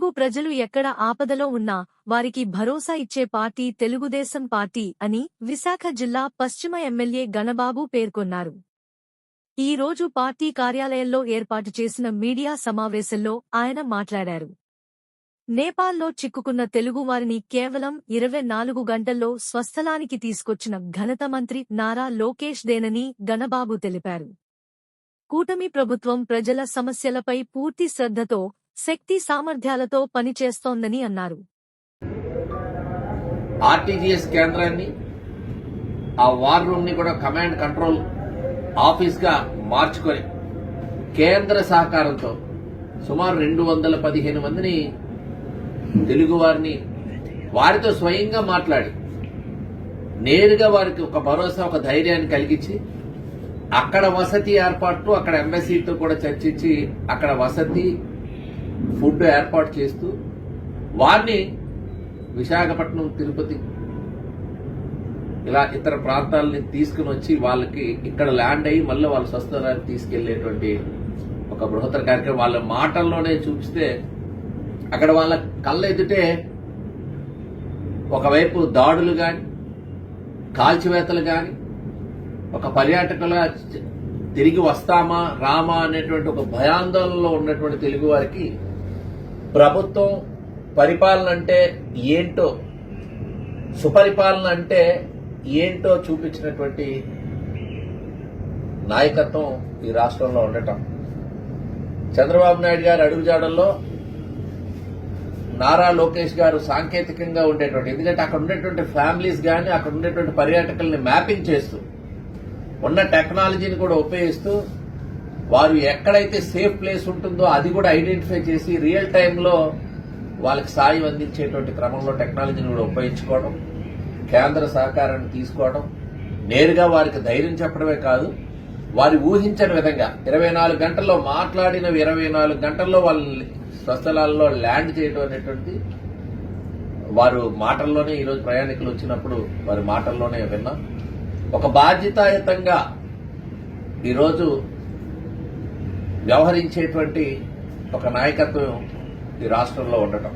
తెలుగు ప్రజలు ఎక్కడ ఆపదలో ఉన్నా వారికి భరోసా ఇచ్చే పార్టీ తెలుగుదేశం పార్టీ అని విశాఖ జిల్లా పశ్చిమ ఎమ్మెల్యే గణబాబు పేర్కొన్నారు. ఈ రోజు పార్టీ కార్యాలయంలో ఏర్పాటు చేసిన మీడియా సమావేశంలో ఆయన మాట్లాడారు. నేపాల్లో చిక్కుకున్న తెలుగువారిని కేవలం 24 గంటల్లో స్వస్థలానికి తీసుకొచ్చిన ఘనత మంత్రి నారా లోకేష్ దేనని గణబాబు తెలిపారు. కూటమి ప్రభుత్వం ప్రజల సమస్యలపై పూర్తి శ్రద్ధతో, శక్తి సామర్థ్యాలతో పనిచేస్తోందని అన్నారు. ఆర్టీజీఎస్ కేంద్రాన్ని, ఆ వార్ రూమ్ ని కూడా కమాండ్ కంట్రోల్ ఆఫీస్ గా మార్చుకొని కేంద్ర సహకారంతో సుమారు 215 మందిని తెలుగు వారిని వారితో స్వయంగా మాట్లాడి నేరుగా వారికి ఒక భరోసా, ఒక ధైర్యాన్ని కలిగించి అక్కడ వసతి ఏర్పాటు, అక్కడ ఎంబసీతో కూడా చర్చించి అక్కడ వసతి, ఫుడ్ ఏర్పాటు చేస్తూ వారిని విశాఖపట్నం, తిరుపతి ఇలా ఇతర ప్రాంతాలని తీసుకుని వచ్చి వాళ్ళకి ఇక్కడ ల్యాండ్ అయ్యి మళ్ళీ వాళ్ళ స్వస్థలాన్ని తీసుకెళ్లేటువంటి ఒక బృహత్తర కార్యక్రమం వాళ్ళ మాటల్లోనే చూపిస్తే అక్కడ వాళ్ళ కళ్ళ ఎదుటే ఒకవైపు దాడులు గాని, కాల్చివేతలు గాని, ఒక పర్యాటకుల తిరిగి వస్తామా రామా అనేటువంటి ఒక భయాందోళనలో ఉన్నటువంటి తెలుగు వారికి ప్రభుత్వం పరిపాలన అంటే ఏంటో, సుపరిపాలన అంటే ఏంటో చూపించినటువంటి నాయకత్వం ఈ రాష్ట్రంలో ఉండటం. చంద్రబాబు నాయుడు గారి అడుగుజాడల్లో నారా లోకేష్ గారు సాంకేతికంగా ఉండేటువంటి, ఎందుకంటే అక్కడ ఉండేటువంటి ఫ్యామిలీస్ కానీ, అక్కడ ఉండేటువంటి పర్యాటకుల్ని మ్యాపింగ్ చేస్తూ ఉన్న టెక్నాలజీని కూడా ఉపయోగిస్తూ వారు ఎక్కడైతే సేఫ్ ప్లేస్ ఉంటుందో అది కూడా ఐడెంటిఫై చేసి రియల్ టైంలో వాళ్ళకి సాయం అందించేటువంటి క్రమంలో టెక్నాలజీని కూడా ఉపయోగించుకోవడం, కేంద్ర సహకారాన్ని తీసుకోవడం, నేరుగా వారికి ధైర్యం చెప్పడమే కాదు, వారి ఊహించని విధంగా 24 గంటల్లో మాట్లాడిన 24 గంటల్లో వాళ్ళని స్వస్థలాల్లో ల్యాండ్ చేయడం అనేటువంటి వారు మాటల్లోనే ఈరోజు ప్రయాణికులు వచ్చినప్పుడు వారి మాటల్లోనే విన్నాం. ఒక బాధ్యతాయుతంగా ఈరోజు వ్యవహరించేటువంటి ఒక నాయకత్వం ఈ రాష్ట్రంలో ఉండటం.